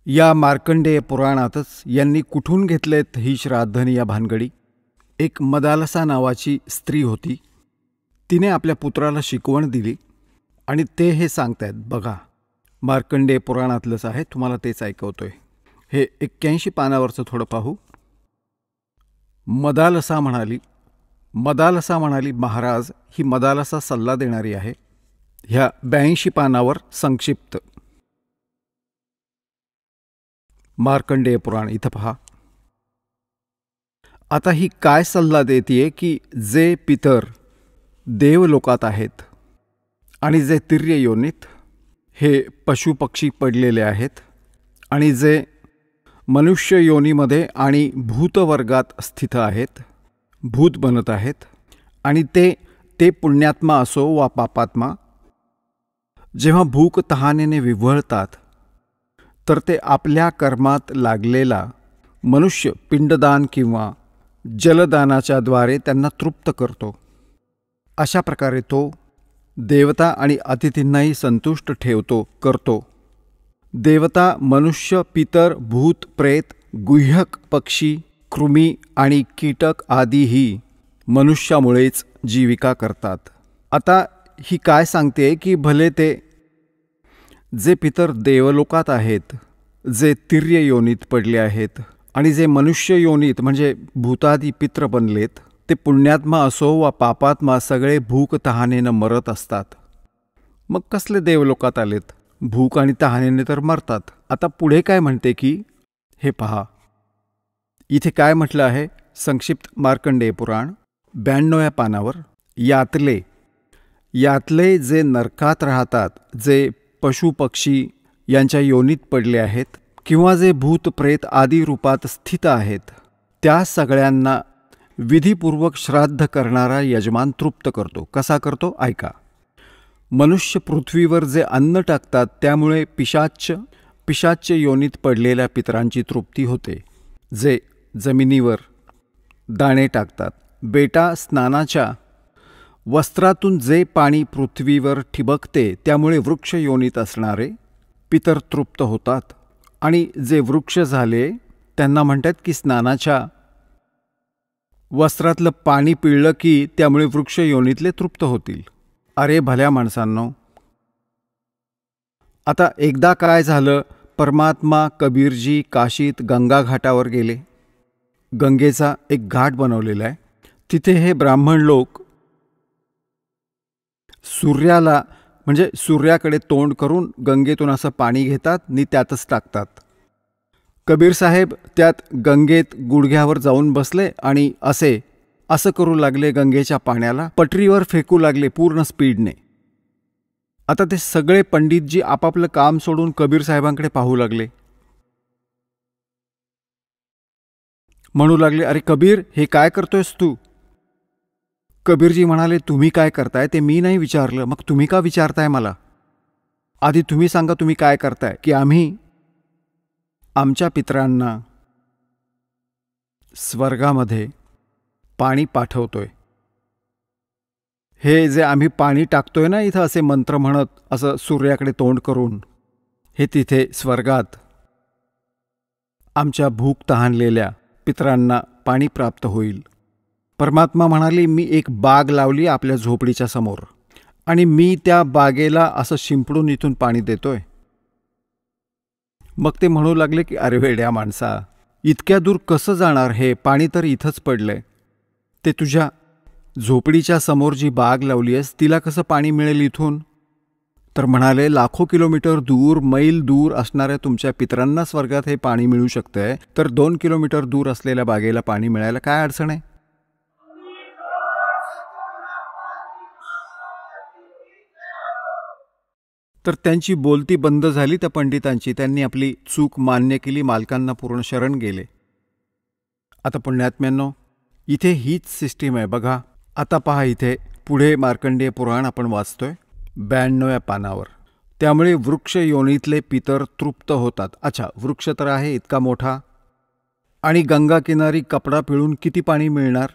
या मार्कंडेय पुराणातच यांनी कुठून घेतलेत ही श्राद्धनी या भानगडी. एक मदालसा नावाची स्त्री होती. तिने आपल्या पुत्राला शिकवण दिली आणि ते हे सांगतायत बघा. मार्कंडेय पुराणातलंच आहे, तुम्हाला तेच ऐकवतोय. हे 81 पानावरचं थोडं पाहू. मदालसा म्हणाली महाराज, ही मदालसा सल्ला देणारी आहे. ह्या 82 पानावर संक्षिप्त मार्कंडेय पुराण इथं पहा. आता ही काय सल्ला देतीये की जे पितर देवलोकात आहेत आणि जे तिर्य योनीत हे पशुपक्षी पडलेले आहेत आणि जे मनुष्य योनीमध्ये आणि भूतवर्गात स्थित आहेत, भूत बनत आहेत, आणि ते पुण्यात्मा असो वा पापात्मा, जेव्हा भूक तहानेने विव्हळतात तर ते आपल्या कर्मात लागलेला मनुष्य पिंडदान किंवा जलदानाच्या द्वारे त्यांना तृप्त करतो. अशा प्रकारे तो देवता आणि अतिथींनाही संतुष्ट करतो. देवता, मनुष्य, पितर, भूत, प्रेत, गुह्यक, पक्षी, कृमी आणि कीटक आदीही मनुष्यामुळेच जीविका करतात. आता ही काय सांगते की भले ते जे पितर देवलोकात आहेत, जे तिर्य योनीत पडले आहेत आणि जे मनुष्य योनीत म्हणजे भूतादी पित्र बनलेत, ते पुण्यात्मा असो वा पापात्मा सगळे भूक तहानेनं मरत असतात. मग कसले देवलोकात आलेत? भूक आणि तहानेने तर मरतात. आता पुढे काय म्हणते की हे पहा, इथे काय म्हटलं आहे संक्षिप्त मार्कंडेय पुराण 92व्या पानावर. यातले जे नरकात राहतात, जे पशुपक्षी यांच्या योनीत पडले आहेत किंवा जे भूत प्रेत आदी रूपात स्थित आहेत, त्या सगळ्यांना विधीपूर्वक श्राद्ध करणारा यजमान तृप्त करतो. कसा करतो ऐका. मनुष्य पृथ्वीवर जे अन्न टाकतात त्यामुळे पिशाच्य योनीत पडलेल्या पितरांची तृप्ती होते. जे जमिनीवर दाणे टाकतात, बेटा स्नानाच्या वस्त्रातून जे पाणी पृथ्वीवर ठिबकते त्यामुळे वृक्ष योनीत असणारे पितर तृप्त होतात. आणि जे वृक्ष झाले त्यांना म्हणतात की स्नानाच्या वस्त्रातलं पाणी पिळलं की त्यामुळे वृक्ष योनीतले तृप्त होतील. अरे भल्या माणसांनो, आता एकदा काय झालं, परमात्मा कबीरजी काशीत गंगा घाटावर गेले. गंगेचा एक घाट बनवलेला आहे. तिथे हे ब्राह्मण लोक सूर्याकडे तोंड करून गंगेतून असं पाणी घेतात आणि त्यातच टाकतात. कबीर साहेब त्यात गंगेत गुडघ्यावर जाऊन बसले आणि असं करू लागले, गंगेच्या पाण्याला पटरीवर फेकू लागले पूर्ण स्पीडने. आता ते सगळे पंडितजी आपापलं काम सोडून कबीर साहेबांकडे पाहू लागले. म्हणू लागले, अरे कबीर, हे काय करतोयस तू? कबीरजी म्हणाले, तुम्ही काय करताय ते मी नाही विचारलं, मग तुम्ही का विचारताय मला? आधी तुम्ही सांगा तुम्ही काय करताय. की आम्ही आमच्या पितरांना स्वर्गामध्ये पाणी पाठवतोय. हे जे आम्ही पाणी टाकतोय ना इथं असे मंत्र म्हणत, असं सूर्याकडे तोंड करून, हे तिथे स्वर्गात आमच्या भूक तहानलेल्या पितरांना पाणी प्राप्त होईल. परमात्मा म्हणाले, मी एक बाग लावली आपल्या झोपडीच्या समोर आणि मी त्या बागेला असं शिंपडून इथून पाणी देतोय. मग ते म्हणू लागले की अरे वेड्या माणसा, इतक्या दूर कसं जाणार? हे पाणी तर इथंच पडलंय. ते तुझ्या झोपडीच्या समोर जी बाग लावली आहेस तिला कसं पाणी मिळेल इथून? तर म्हणाले, लाखो किलोमीटर दूर, मैल दूर असणाऱ्या तुमच्या पितरांना स्वर्गात हे पाणी मिळू शकतंय, तर 2 किलोमीटर दूर असलेल्या बागेला पाणी मिळायला काय अडचण आहे? तर त्यांची बोलती बंद झाली त्या पंडितांची. त्यांनी आपली चूक मान्य केली, मालकांना पूर्ण शरण गेले. आता पुण्यात्म्यांनो, इथे हीच सिस्टीम आहे बघा. आता पहा, इथे पुढे मार्कंडेय पुराण आपण वाचतोय 92व्या पानावर. त्यामुळे वृक्ष योनीतले पितर तृप्त होतात. अच्छा, वृक्ष तर आहे इतका मोठा, आणि गंगा किनारी कपडा पिळून किती पाणी मिळणार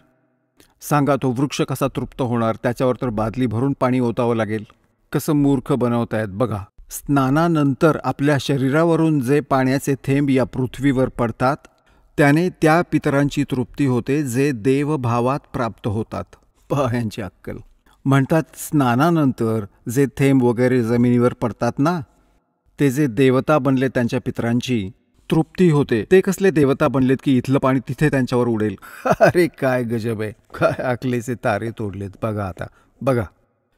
सांगा? तो वृक्ष कसा तृप्त होणार? त्याच्यावर तर बादली भरून पाणी ओतावं लागेल. कसं मूर्ख बनवतायत बघा. स्नानानंतर आपल्या शरीरावरून जे पाण्याचे थेंब या पृथ्वीवर पडतात त्याने त्या पितरांची तृप्ती होते जे देवभावात प्राप्त होतात. पहा यांची अक्कल. म्हणतात स्नानानंतर जे थेंब वगैरे जमिनीवर पडतात ना, ते जे देवता बनले त्यांच्या पितरांची तृप्ती होते. ते कसले देवता बनलेत की इथलं पाणी तिथे त्यांच्यावर उडेल. अरे काय गजब आहे, काय अकलेचे तारे तोडलेत. बघा आता, बघा.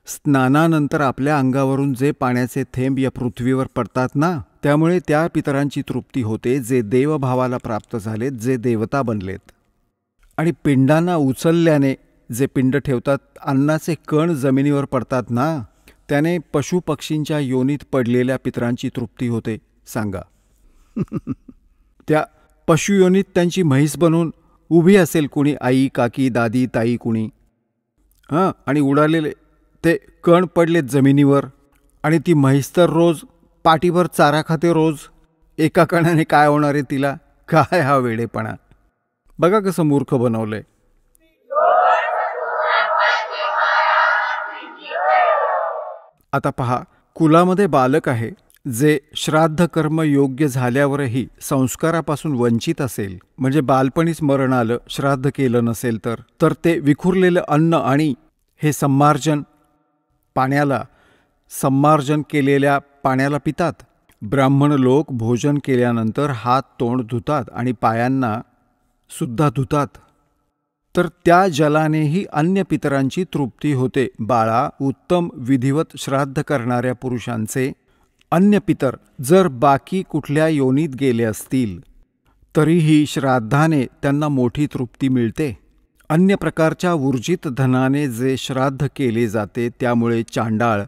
स्नानानंतर आपल्या अंगावरून जे पाण्याचे थेंब या पृथ्वीवर पडतात ना, त्यामुळे त्या पितरांची तृप्ती होते जे देवभावाला प्राप्त झालेत, जे देवता बनलेत. आणि पिंडांना उचलल्याने जे पिंड ठेवतात, अन्नाचे कण जमिनीवर पडतात ना, त्याने पशुपक्षींच्या योनीत पडलेल्या पितरांची तृप्ती होते. सांगा. त्या पशुयोनीत त्यांची म्हैस बनून उभी असेल कुणी, आई, काकी, दादी, ताई कुणी. आणि उडालेले ते कण पडलेत जमिनीवर. आणि ती म्हैस तर रोज पाठीभर चारा खाते रोज. एका कणाने काय होणार आहे तिला? काय हा वेडेपणा. बघा कसं मूर्ख बनवलंय. आता पहा, कुलामध्ये बालक आहे जे श्राद्ध कर्म योग्य झाल्यावरही संस्कारापासून वंचित असेल, म्हणजे बालपणीच मरण आलं, श्राद्ध केलं नसेल तर ते विखुरलेलं अन्न आणि हे सम्मार्जन केलेल्या पाण्याला पितात. ब्राह्मण लोक भोजन केल्यानंतर हात तोंड धुतात आणि पायांना सुद्धा धुतात. तर त्या जलानेही अन्य पितरांची तृप्ती होते. बाळा, उत्तम विधिवत श्राद्ध करणाऱ्या पुरुषांचे अन्य पितर जर बाकी कुठल्या योनीत गेले असतील तरीही श्राद्धाने त्यांना मोठी तृप्ती मिळते. अन्य प्रकारच्या ऊर्जित धनाने जे श्राद्ध केले जाते त्यामुळे चांडाळ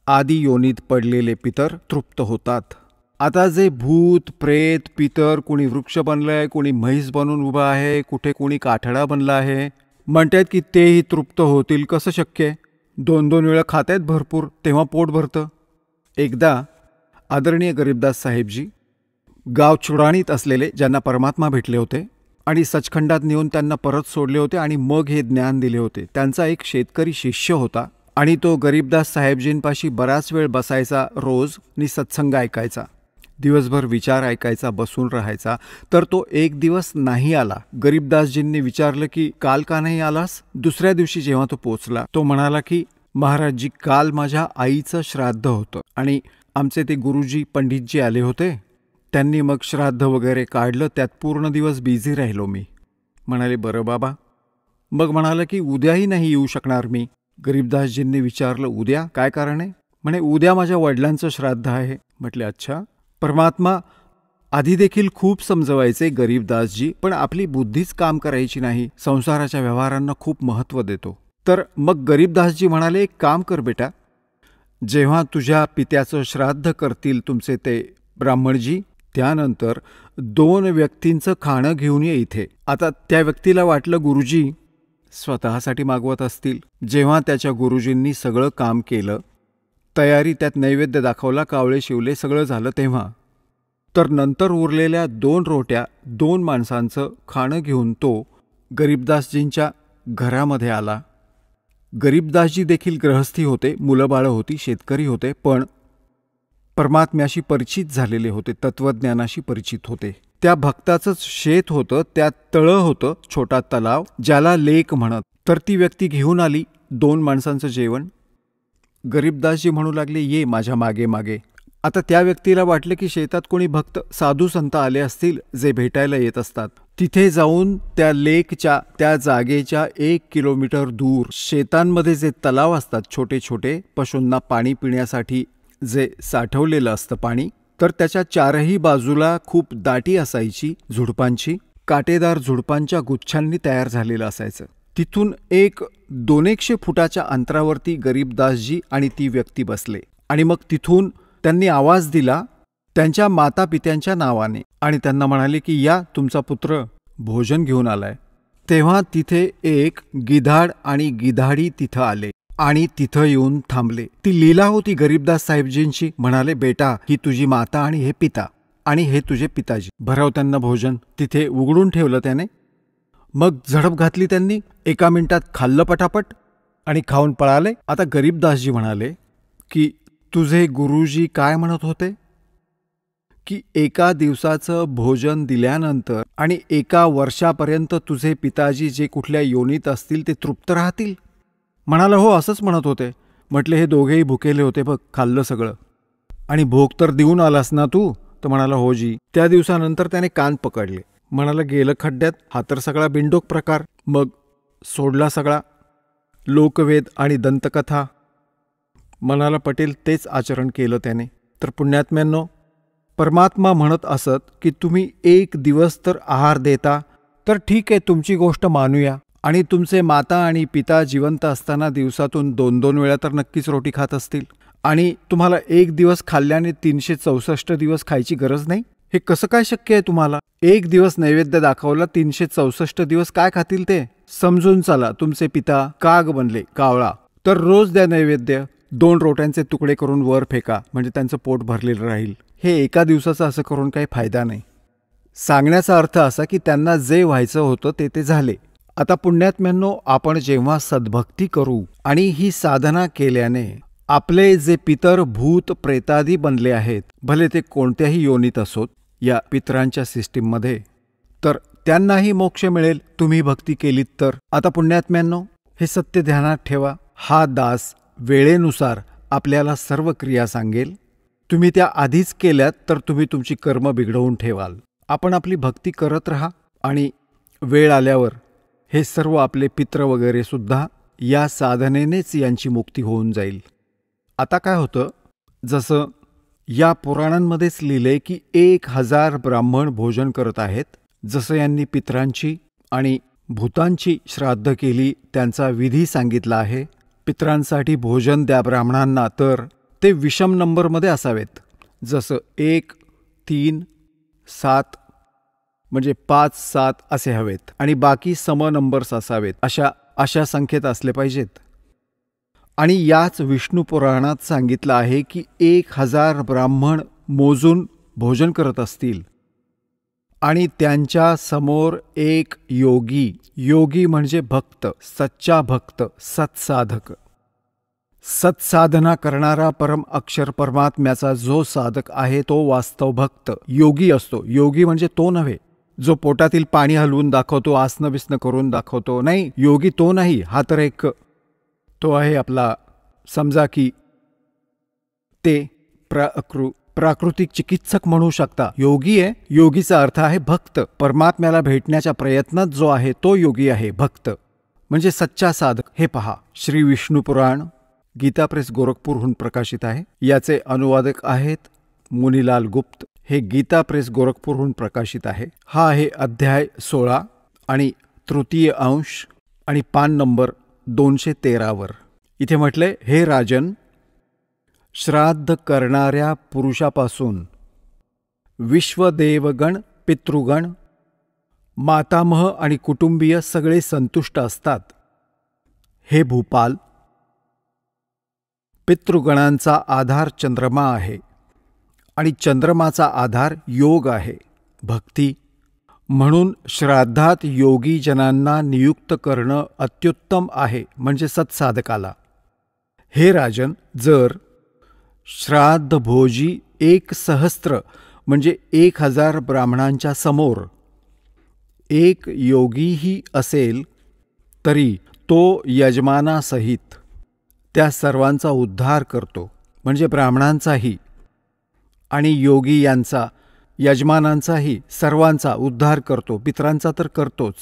आदी योनीत पडलेले पितर तृप्त होतात. आता जे भूत, प्रेत, पितर, कुणी वृक्ष बनलंय, कुणी म्हैस बनून उभं आहे, कुठे कुणी काठडा बनला आहे, म्हणतात की तेही तृप्त होतील. कसं शक्य आहे? 2-2 वेळा खातायत भरपूर, तेव्हा पोट भरतं. एकदा आदरणीय गरीबदास साहेबजी गाव चुडाणीत असलेले, ज्यांना परमात्मा भेटले होते आणि सचखंडात नेऊन त्यांना परत सोडले होते आणि मग हे ज्ञान दिले होते. त्यांचा एक शेतकरी शिष्य होता आणि तो गरीबदास साहेबजींपाशी बराच वेळ बसायचा रोज आणि सत्संग ऐकायचा. दिवसभर विचार ऐकायचा, बसून राहायचा. तर तो एक दिवस नाही आला. गरीबदासजींनी विचारलं की काल का नाही आलास? दुसऱ्या दिवशी जेव्हा तो पोचला, तो म्हणाला की महाराजजी, काल माझ्या आईचं श्राद्ध होतं आणि आमचे ते गुरुजी पंडितजी आले होते. त्यांनी मग श्राद्ध वगैरे काढलं, त्यात पूर्ण दिवस बिझी राहिलो मी. म्हणाले बरं बाबा. मग म्हणाला की उद्याही नाही येऊ शकणार मी. गरीबदासजींनी विचारलं उद्या काय कारण आहे? म्हणे उद्या माझ्या वडिलांचं श्राद्ध आहे. म्हटले अच्छा. परमात्मा आधी देखील खूप समजवायचे गरीबदासजी, पण आपली बुद्धीच काम करायची नाही. संसाराच्या व्यवहारांना खूप महत्त्व देतो. तर मग गरीबदासजी म्हणाले एक काम कर बेटा, जेव्हा तुझ्या पित्याचं श्राद्ध करतील तुमचे ते ब्राह्मणजी, त्यानंतर 2 व्यक्तींचं खाणं घेऊन ये इथे. आता त्या व्यक्तीला वाटलं गुरुजी स्वतःसाठी मागवत असतील. जेव्हा त्याच्या गुरुजींनी सगळं काम केलं, तयारी, त्यात नैवेद्य दाखवला, कावळे शिवले, सगळं झालं, तेव्हा तर नंतर उरलेल्या 2 रोट्या 2 माणसांचं खाणं घेऊन तो गरीबदासजींच्या घरामध्ये आला. गरीबदासजी देखील ग्रहस्थी होते, मुलं बाळं होती, शेतकरी होते, पण परमात्म्याशी परिचित झालेले होते, तत्वज्ञानाशी परिचित होते. त्या भक्ताचंच शेत होतं, त्यात तळं होतं, छोटा तलाव, ज्याला लेक म्हणत. तर ती व्यक्ती घेऊन आली 2 माणसांचं जेवण. गरीबदासजी म्हणू लागले ये माझ्या मागे मागे. आता त्या व्यक्तीला वाटलं की शेतात कोणी भक्त साधू संत आले असतील जे भेटायला येत असतात. तिथे जाऊन त्या लेकच्या, त्या जागेच्या 1 किलोमीटर दूर शेतांमध्ये जे तलाव असतात छोटे छोटे, पशूंना पाणी पिण्यासाठी जे साठवलेलं असतं पाणी, तर त्याच्या 4ही बाजूला खूप दाटी असायची झुडपांची. काटेदार झुडपांच्या गुच्छांनी तयार झालेलं असायचं. तिथून 100-200 फुटाच्या अंतरावरती गरीबदासजी आणि ती व्यक्ती बसले. आणि मग तिथून त्यांनी आवाज दिला त्यांच्या मातापित्यांच्या नावाने आणि त्यांना म्हणाले की या तुमचा पुत्र भोजन घेऊन आलाय. तेव्हा तिथे एक गिधाड आणि गिधाडी तिथं आले आणि तिथं येऊन थांबले. ती लीला होती गरीबदास साहेबजींची. म्हणाले बेटा, ही तुझी माता आणि हे पिता आणि हे तुझे पिताजी. भरव त्यांना भोजन. तिथे उघडून ठेवलं त्याने. मग झडप घातली त्यांनी. 1 मिनिटात खाल्लं पटापट आणि खाऊन पळाले. आता गरीबदासजी म्हणाले की तुझे गुरुजी काय म्हणत होते की एका दिवसाचं भोजन दिल्यानंतर आणि एका वर्षापर्यंत तुझे पिताजी जे कुठल्या योनीत असतील ते तृप्त राहतील? म्हणाला, हो असंच म्हणत होते. म्हटले, हे दोघेही भुकेले होते बघ, खाल्लं सगळं. आणि भोग तर देऊन आलास ना तू? तर म्हणाला, हो जी. त्या दिवसानंतर त्याने कान पकडले. म्हणाला, गेलं खड्ड्यात, हा तर सगळा बिंडोक प्रकार. मग सोडला सगळा लोकवेद आणि दंतकथा. मनाला पटेल तेच आचरण केलं त्याने. तर पुण्यात्म्यांनो, परमात्मा म्हणत असत की तुम्ही एक दिवस तर आहार देता, तर ठीक आहे, तुमची गोष्ट मानूया. आणि तुमचे माता आणि पिता जिवंत असताना दिवसातून 2-2 वेळा तर नक्कीच रोटी खात असतील. आणि तुम्हाला एक दिवस खाल्ल्याने 364 दिवस खायची गरज नाही? हे कसं काय शक्य आहे तुम्हाला? एक दिवस नैवेद्य दाखवला, 364 दिवस काय खातील ते? समजून चला, तुमचे पिता काग बनले, कावळा. तर रोज द्या नैवेद्य. 2 रोट्यांचे तुकडे करून वर फेका, म्हणजे त्यांचं पोट भरलेलं राहील. हे एका दिवसाचं असं करून काही फायदा नाही. सांगण्याचा अर्थ असा की त्यांना जे व्हायचं होतं ते झाले. आता पुण्यात्म्यांनो, आपण जेव्हा सद्भक्ती करू आणि ही साधना केल्याने आपले जे पितर भूत प्रेतादी बनले आहेत, भले ते कोणत्याही योनीत असोत या पितरांच्या सिस्टीममध्ये, तर त्यांनाही मोक्ष मिळेल तुम्ही भक्ती केलीत तर. आता पुण्यात्म्यांनो, हे सत्य ध्यानात ठेवा. हा दास वेळेनुसार आपल्याला सर्व क्रिया सांगेल. तुम्ही त्या आधीच केल्यात तर तुम्ही तुमची कर्म बिघडवून ठेवाल. आपण आपली भक्ती करत राहा आणि वेळ आल्यावर हे सर्व आपले पित्र वगैरे सुद्धा या साधनेनेच यांची मुक्ती होऊन जाईल. आता काय होतं, जसं या पुराणांमध्येच लिहिले की 1000 ब्राह्मण भोजन करत आहेत. जसं यांनी पितरांची आणि भूतांची श्राद्ध केली, त्यांचा विधी सांगितला आहे. पितरांसाठी भोजन द्या ब्राह्मणांना, तर ते विषम नंबरमध्ये असावेत. जसं 1, 3, 7 म्हणजे 5, 7 असे हवेत आणि बाकी सम नंबर्स असावेत. अशा संख्येत असले पाहिजेत. आणि याच विष्णू पुराणात सांगितलं आहे की 1000 ब्राह्मण मोजून भोजन करत असतील आणि त्यांच्या समोर एक योगी, योगी म्हणजे भक्त, सच्चा भक्त, सत्साधक, सत्साधना करणारा परम अक्षर परमात्म्याचा जो साधक आहे तो वास्तव भक्त योगी असतो. योगी म्हणजे तो नव्हे जो पोटातील पाणी हलवून दाखवतो, आसनं बिसनं करून दाखवतो. नाही, योगी तो नाही. हा तर एक तो आहे आपला, समजा की ते प्राकृतिक चिकित्सक म्हणू शकता. योगी आहे. योगीचा अर्थ आहे भक्त. परमात्म्याला भेटण्याच्या प्रयत्नात जो आहे तो योगी आहे, भक्त म्हणजे सच्चा साधक. हे पहा, श्री विष्णू पुराण गीता प्रेस गोरखपूरहून प्रकाशित आहे. याचे अनुवादक आहेत मुनीलाल गुप्त. हे गीता प्रेस गोरखपूरहून प्रकाशित आहे. हा आहे अध्याय 16 आणि तृतीय अंश आणि पान नंबर 213 वर. इथे म्हटले, हे राजन, श्राद्ध करणाऱ्या पुरुषापासून विश्वदेवगण, पितृगण, मातामह आणि कुटुंबीय सगळे संतुष्ट असतात. हे भूपाल, पितृगणांचा आधार चंद्रमा आहे आणि चंद्रमाचा आधार योग आहे, भक्ती. म्हणून श्राद्धात योगी जनांना नियुक्त करणं अत्युत्तम आहे, म्हणजे सत्साधकाला. हे राजन, जर श्राद्ध भोजी 1,000 म्हणजे 1000 ब्राह्मणांच्या समोर एक योगीही असेल तरी तो यजमानासहित त्या सर्वांचा उद्धार करतो, म्हणजे ब्राह्मणांचाही आणि योगी यांचा, यजमानांचाही, सर्वांचा उद्धार करतो. पितरांचा तर करतोच.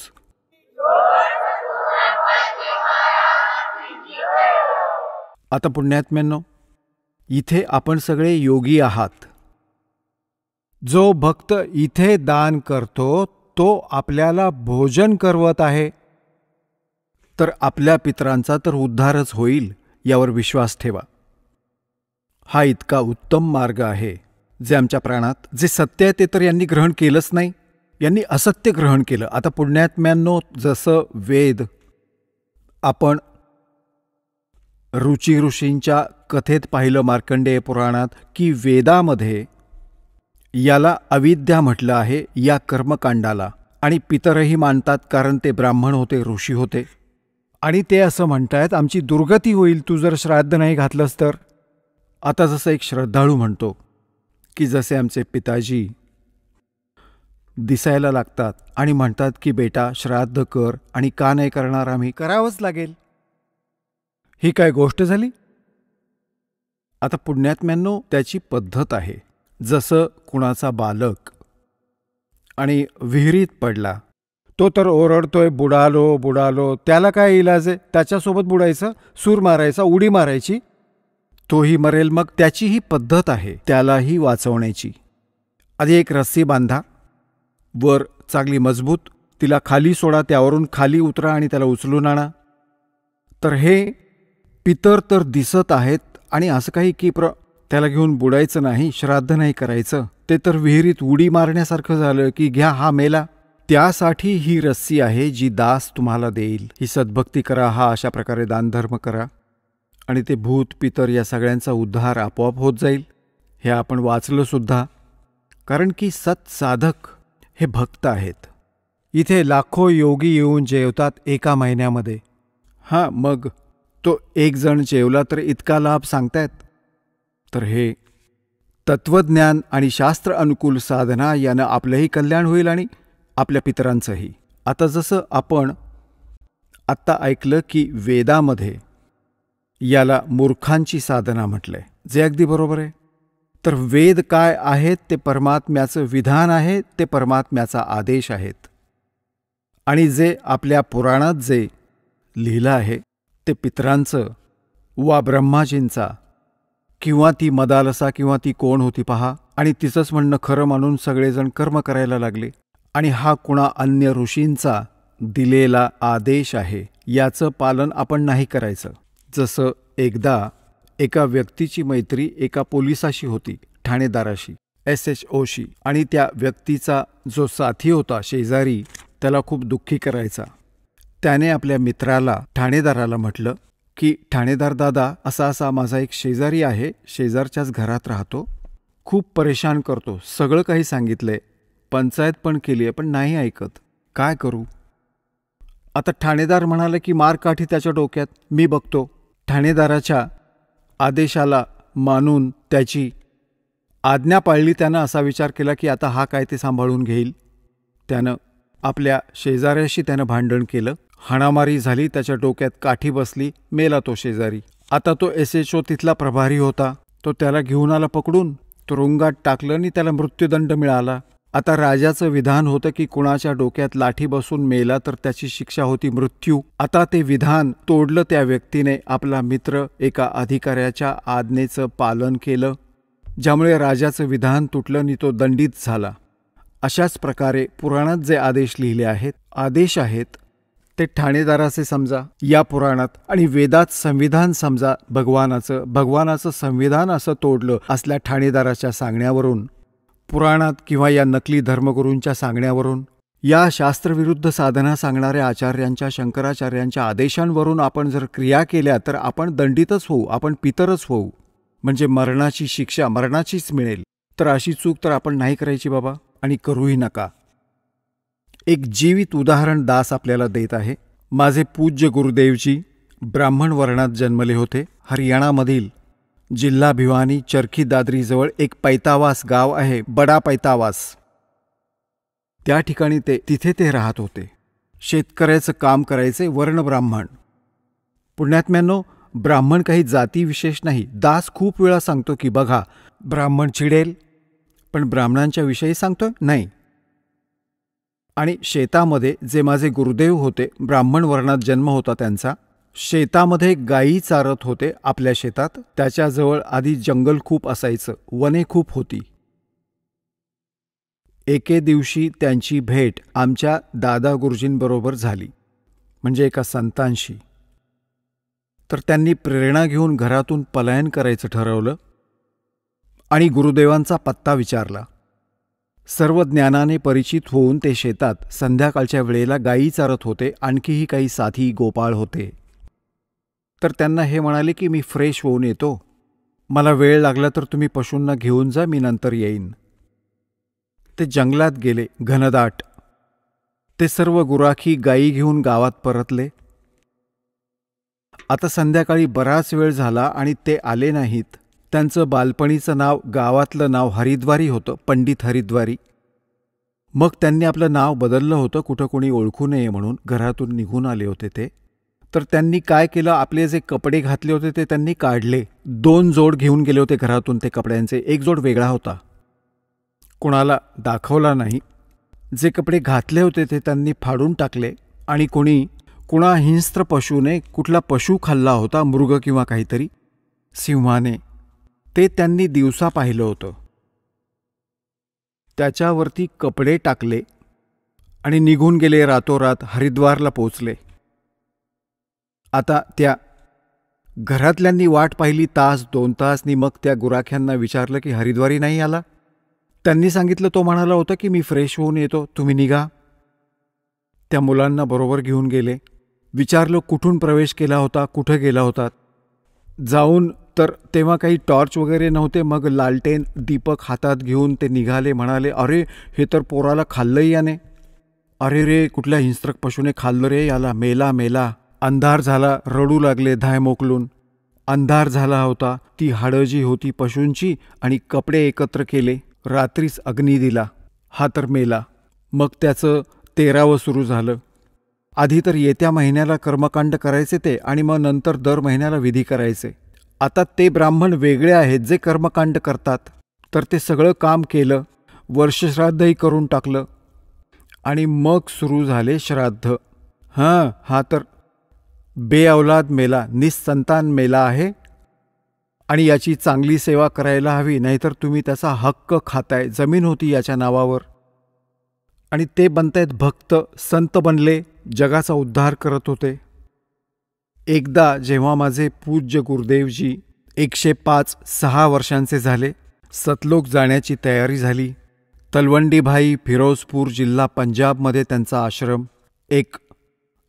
आता पुण्यात्म्यांनो, इथे आपण सगळे योगी आहात. जो भक्त इथे दान करतो तो आपल्याला भोजन करवत आहे, तर आपल्या पितरांचा तर उद्धारच होईल, यावर विश्वास ठेवा. हा इतका उत्तम मार्ग आहे जे आमच्या प्राणात, जे सत्य आहे ते तर यांनी ग्रहण केलंच नाही, यांनी असत्य ग्रहण केलं. आता पुण्यात्म्यांनो, जसं वेद आपण रुची ऋषींच्या कथेत पाहिलं मार्कंडेय पुराणात की वेदामध्ये याला अविद्या म्हटलं आहे, या कर्मकांडाला. आणि पितरही मानतात, कारण ते ब्राह्मण होते, ऋषी होते. आणि ते असं म्हणतायत, आमची दुर्गती होईल तू जर श्राद्ध नाही घातलंस तर. आता जसं एक श्रद्धाळू म्हणतो की जसे आमचे पिताजी दिसायला लागतात आणि म्हणतात की बेटा श्राद्ध कर, आणि का नाही करणार, आम्ही करावंच लागेल. ही काय गोष्ट झाली? आता पुण्यात्म्यांनो, त्याची पद्धत आहे. जसं कुणाचा बालक आणि विहिरीत पडला, तो तर ओरडतोय बुडालो बुडालो, त्याला काय इलाज आहे? त्याच्यासोबत बुडायचं, सूर मारायचा, उडी मारायची, तोही मरेल. मग त्याची ही पद्धत आहे त्यालाही वाचवण्याची. आधी एक रस्सी बांधा वर चांगली मजबूत, तिला खाली सोडा, त्यावरून खाली उतरा आणि त्याला उचलून आणा. तर हे पितर तर दिसत आहेत, आणि असं काही की त्याला घेऊन बुडायचं नाही, श्राद्ध नाही करायचं, ते तर विहिरीत उडी मारण्यासारखं झालं की घ्या हा मेला. त्यासाठी ही रस्सी आहे जी दास तुम्हाला देईल. ही सद्भक्ती करा, हा अशा प्रकारे दानधर्म करा, आणि ते भूत पितर या सगळ्यांचा उद्धार आपोआप होत जाईल. हे आपण वाचलं सुद्धा, कारण की सत्साधक हे भक्त आहेत. इथे लाखो योगी येऊन जेवतात एका महिन्यामध्ये. हां, मग तो एक जण जेवला तर इतका लाभ सांगतायत. तर हे तत्वज्ञान आणि शास्त्र अनुकूल साधना यानं आपलंही कल्याण होईल आणि आपल्या पितरांचंही. आता जसं आपण आत्ता ऐकलं की वेदामध्ये याला मूर्खांची साधना म्हटलंय, जे अगदी बरोबर आहे. तर वेद काय आहेत? ते परमात्म्याचं विधान आहे, ते परमात्म्याचा आदेश आहेत. आणि जे आपल्या पुराणात जे लिहिलं आहे ते पितरांचं वा ब्रह्माजींचा, किंवा ती मदालसा किंवा ती कोण होती पहा, आणि तिचंच म्हणणं खरं मानून सगळेजण कर्म करायला लागले. आणि हा कुणा अन्य ऋषींचा दिलेला आदेश आहे, याचं पालन आपण नाही करायचं. जसं एकदा एका व्यक्तीची मैत्री एका पोलिसाशी होती, ठाणेदाराशी, SHOशी, आणि त्या व्यक्तीचा जो साथी होता शेजारी त्याला खूप दुःखी करायचा. त्याने आपल्या मित्राला ठाणेदाराला म्हटलं की ठाणेदार दादा, असा असा माझा एक शेजारी आहे, शेजारच्याच घरात राहतो, खूप परेशान करतो, सगळं काही सांगितलंय, पंचायत पण केली आहे, पण नाही ऐकत, काय करू? आता ठाणेदार म्हणाले की मारकाठी त्याच्या डोक्यात, मी बघतो. ठाणेदाराच्या आदेशाला मानून त्याची आज्ञा पाळली. त्यानं असा विचार केला की आता हा काय ते सांभाळून घेईल. त्यानं आपल्या शेजाऱ्याशी त्यानं भांडण केलं, हाणामारी झाली, त्याच्या डोक्यात काठी बसली, मेला तो शेजारी. आता तो SHO तिथला प्रभारी होता, तो त्याला घेऊन आला पकडून, तुरुंगात टाकलं आणि त्याला मृत्यूदंड मिळाला. आता राजाचं विधान होतं की कुणाच्या डोक्यात लाठी बसून मेला तर त्याची शिक्षा होती मृत्यू. आता ते विधान तोडलं त्या व्यक्तीने. आपला मित्र एका अधिकाऱ्याच्या आज्ञेचं पालन केलं, ज्यामुळे राजाचं विधान तुटलं आणि तो दंडित झाला. अशाच प्रकारे पुराणात जे आदेश लिहिले आहेत, आदेश आहेत, ते ठाणेदाराचे समजा या पुराणात, आणि वेदात संविधान समजा भगवानाचं संविधान असं तोडलं असल्या ठाणेदाराच्या सांगण्यावरून, पुराणात किंवा या नकली धर्मगुरूंच्या सांगण्यावरून, या शास्त्रविरुद्ध साधना सांगणाऱ्या आचार्यांच्या, शंकराचार्यांच्या आदेशांवरून आपण जर क्रिया केल्या तर आपण दंडितच होऊ, आपण पितरच होऊ, म्हणजे मरणाची शिक्षा मरणाचीच मिळेल. तर अशी चूक तर आपण नाही करायची बाबा, आणि करूही नका. एक जीवित उदाहरण दास आपल्याला देत आहे. माझे पूज्य गुरुदेवजी ब्राह्मण वर्णात जन्मले होते. हरियाणामधील जिल्हा भिवानी चरखी दादरीजवळ एक पैतावास गाव आहे, बडा पैतावास. त्या ठिकाणी तिथे ते राहत होते. शेतकऱ्याचं काम करायचे, वर्ण ब्राह्मण. पुण्यात्म्यांनो, ब्राह्मण काही जाती विशेष नाही. दास खूप वेळा सांगतो की बघा, ब्राह्मण चिडेल, पण ब्राह्मणांच्या विषयी सांगतोय नाही. आणि शेतामध्ये जे माझे गुरुदेव होते, ब्राह्मण वर्णात जन्म होता त्यांचा, शेतामध्ये गायी चारत होते आपल्या शेतात. त्याच्याजवळ आधी जंगल खूप असायचं, वने खूप होती. एके दिवशी त्यांची भेट आमच्या दादा गुरुजींबरोबर झाली, म्हणजे एका संतांशी. तर त्यांनी प्रेरणा घेऊन घरातून पलायन करायचं ठरवलं आणि गुरुदेवांचा पत्ता विचारला. सर्व ज्ञानाने परिचित होऊन ते शेतात संध्याकाळच्या वेळेला गायी चारत होते. आणखीही काही साथी गोपाळ होते. तर त्यांना हे म्हणाले की मी फ्रेश होऊन येतो, मला वेळ लागला तर तुम्ही पशूंना घेऊन जा, मी नंतर येईन. ते जंगलात गेले, घनदाट. ते सर्व गुराखी गायी घेऊन गावात परतले. आता संध्याकाळी बराच वेळ झाला आणि ते आले नाहीत. त्यांचं बालपणीचं नाव, गावातलं नाव हरिद्वारी होतं, पंडित हरिद्वारी. मग त्यांनी आपलं नाव बदललं होतं, कुठं कोणी ओळखू नये म्हणून. घरातून निघून आले होते ते. तर त्यांनी काय केलं, आपले जे कपडे घातले होते ते त्यांनी काढले. 2 जोड घेऊन गेले होते घरातून ते कपड्यांचे. एक जोड वेगळा होता, कोणाला दाखवला नाही. जे कपडे घातले होते ते त्यांनी फाडून टाकले. आणि कुणा हिंस्त्र पशूने, कुठला पशु खाल्ला होता, मृग किंवा काहीतरी, सिंहाने, ते त्यांनी दिवसा पाहिलं होतं. त्याच्यावरती कपडे टाकले आणि निघून गेले. रातोरात हरिद्वारला पोचले. आता त्या घरातल्यांनी वाट पाहिली 1-2 तासनी. मग त्या गुराख्यांना विचारलं की हरिद्वारी नाही आला. त्यांनी सांगितलं, तो म्हणाला होता की मी फ्रेश होऊन येतो, तुम्ही निघा. त्या मुलांना बरोबर घेऊन गेले. विचारलं कुठून प्रवेश केला होता, कुठं गेला होता. जाऊन तर तेव्हा काही टॉर्च वगैरे नव्हते. मग लालटेन दीपक हातात घेऊन ते निघाले. म्हणाले, अरे हे तर पोराला खाल्लंही याने. अरे रे, कुठल्या हिंस्रक पशूने खाल्लं रे याला, मेला मेला. अंधार झाला. रडू लागले धाय मोकलून. अंधार झाला होता. ती हाडं जी होती पशूंची आणि कपडे एकत्र केले. रात्रीच अग्नी दिला. हा तर मेला. मग त्याचं 13वं सुरू झालं. आधी तर येत्या महिन्याला कर्मकांड करायचे ते, आणि मग नंतर दर महिन्याला विधी करायचे. आता ते ब्राह्मण वेगळे आहेत जे कर्मकांड करतात. तर ते सगळं काम केलं. वर्षश्राद्धही करून टाकलं. आणि मग सुरू झाले श्राद्ध. हा तर बेअवलाद मेला, निसंतान मेला आहे. आणि याची चांगली सेवा करायला हवी, नाहीतर तुम्ही त्याचा हक्क खाताय. जमीन होती याच्या नावावर. आणि ते बनतायत भक्त, संत बनले, जगाचा उद्धार करत होते. एकदा जेव्हा माझे पूज्य गुरुदेवजी 105-6 वर्षांचे झाले, सतलोक जाण्याची तयारी झाली. तलवंडी भाई, फिरोजपूर जिल्हा पंजाबमध्ये त्यांचा आश्रम. एक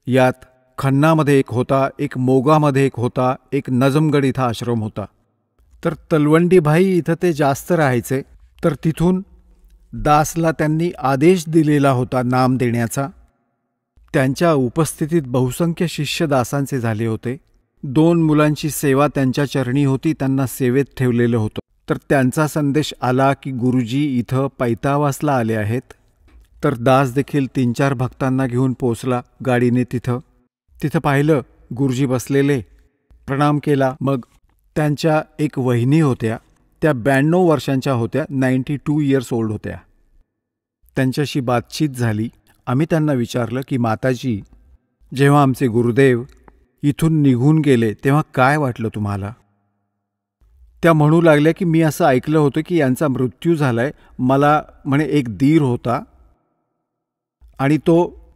यात खन्नामध्ये एक होता, एक मोगामध्ये एक होता, एक नजमगड इथं आश्रम होता. तर तलवंडी भाई इथं ते जास्त राहायचे. तर तिथून दासला त्यांनी आदेश दिलेला होता नाम देण्याचा. त्यांच्या उपस्थितीत बहुसंख्य शिष्य दासांचे झाले होते. 2 मुलांची सेवा त्यांच्या चरणी होती, त्यांना सेवेत ठेवलेलं होतं. तर त्यांचा संदेश आला की गुरुजी इथं पैतावासला आले आहेत. तर दास देखील 3-4 भक्तांना घेऊन पोचला गाडीने. तिथं पाहिलं गुरुजी बसलेले. प्रणाम केला. मग त्यांच्या एक वहिनी होत्या, त्या 92 वर्षांच्या होत्या, 92 इयर्स ओल्ड होत्या. त्यांच्याशी बातचीत झाली. आम्ही त्यांना विचारलं की माताजी, जेव्हा आमचे गुरुदेव इथून निघून गेले तेव्हा काय वाटलं तुम्हाला? त्या म्हणू लागल्या की मी असं ऐकलं होतं की यांचा मृत्यू झालाय. मला म्हणे एक दीर होता आणि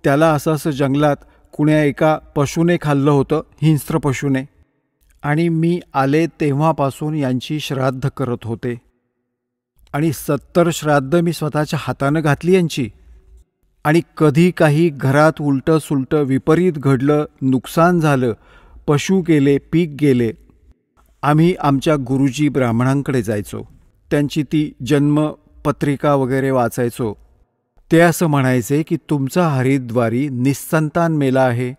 त्याला असं जंगलात कुण्या एका पशूने खाल्लं होतं, हिंस्त्र पशूने. आणि मी आले तेव्हापासून यांची श्राद्ध करत होते. आणि 70 श्राद्ध मी स्वतःच्या हातानं घातली यांची. आणि कधी काही घरात उलटं सुलटं विपरीत घडलं, नुकसान झालं, पशु गेले, पीक गेले, आम्ही आमच्या गुरुजी ब्राह्मणांकडे जायचो. त्यांची ती जन्मपत्रिका वगैरे वाचायचो. ते असं म्हणायचे की तुमचा हरिद्वारी निस्संतान मेला आहे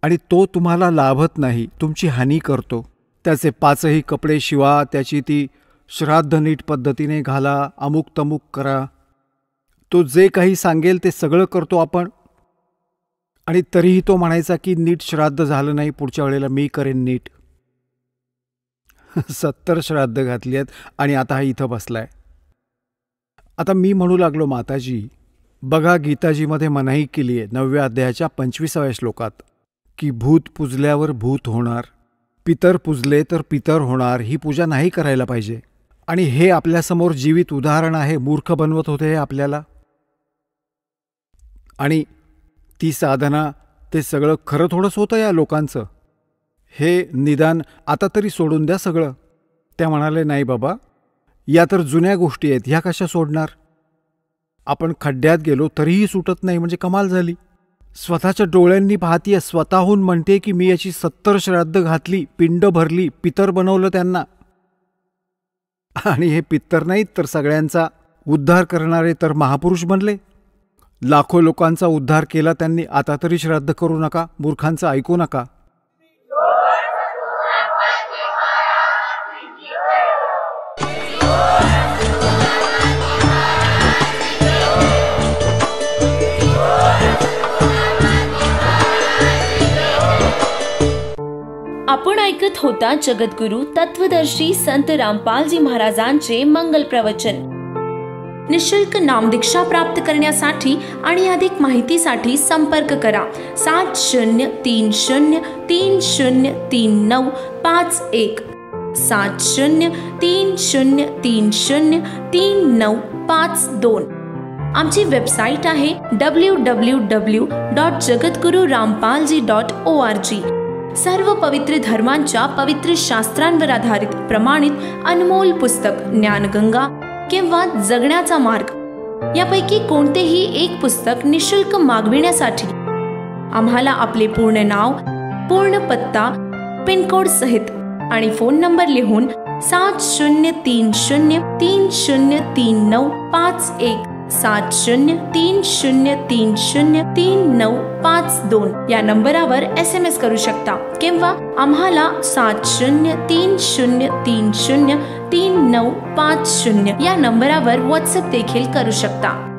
आणि तो तुम्हाला लाभत नाही, तुमची हानी करतो. त्याचे 5ही कपडे शिवा, त्याची ती श्राद्ध नीट पद्धतीने घाला, अमुक तमुक करा. तो जे काही सांगेल ते सगळं करतो आपण. आणि तरीही तो म्हणायचा की नीट श्राद्ध झालं नाही, पुढच्या वेळेला मी करेन नीट. 70 श्राद्ध घातली आहेत आणि आता हा इथं बसलाय. आता मी म्हणू लागलो, माताजी बघा, गीताजीमध्ये मनाई केली आहे 9व्या अध्यायाच्या 25व्या श्लोकात की भूत पुजल्यावर भूत होणार, पितर पुजले तर पितर होणार. ही पूजा नाही करायला पाहिजे. आणि हे आपल्यासमोर जीवित उदाहरण आहे. मूर्ख बनवत होते हे आपल्याला. आणि ती साधना, ते सगळं खरं थोडंच होतं या लोकांचं. हे निदान आता तरी सोडून द्या सगळं. त्या म्हणाले, नाही बाबा, या तर जुन्या गोष्टी आहेत, ह्या कशा सोडणार. आपण खड्ड्यात गेलो तरीही सुटत नाही, म्हणजे कमाल झाली. स्वतःच्या डोळ्यांनी पाहतीये, स्वतःहून म्हणते की मी याची 70 श्राद्ध घातली, पिंड भरली, पितर बनवलं त्यांना. आणि हे पितर नाहीत तर सगळ्यांचा उद्धार करणारे तर महापुरुष बनले. लाखो लोकांचा उद्धार केला त्यांनी. आता तरी श्राद्ध करू नका, मूर्खांचं ऐकू नका. होता जगद्गुरु तत्वदर्शी संत रामपालजी महाराजांचे मंगल प्रवचन। निशुल्क नामदीक्षा प्राप्त करण्यासाठी आणि अधिक माहितीसाठी संपर्क करा 7030303951 7030303952। आमची वेबसाईट आहे www.jagadgururampalji.org। सर्व पवित्र धर्मांच्या पवित्र शास्त्रांवर आधारित प्रमाणित अनमोल पुस्तक ज्ञानगंगा किंवा जगण्याचा मार्ग यापैकी कोणतेही एक पुस्तक निशुल्क मागविण्यासाठी आम्हाला आपले पूर्ण नाव, पूर्ण पत्ता, पिनकोड सहित आणि फोन नंबर लिहून 7030303951 7030303952 या नंबरावर SMS करू शकता किंवा आम्हाला 7030303950 या नंबरावर WhatsApp देखील करू शकता।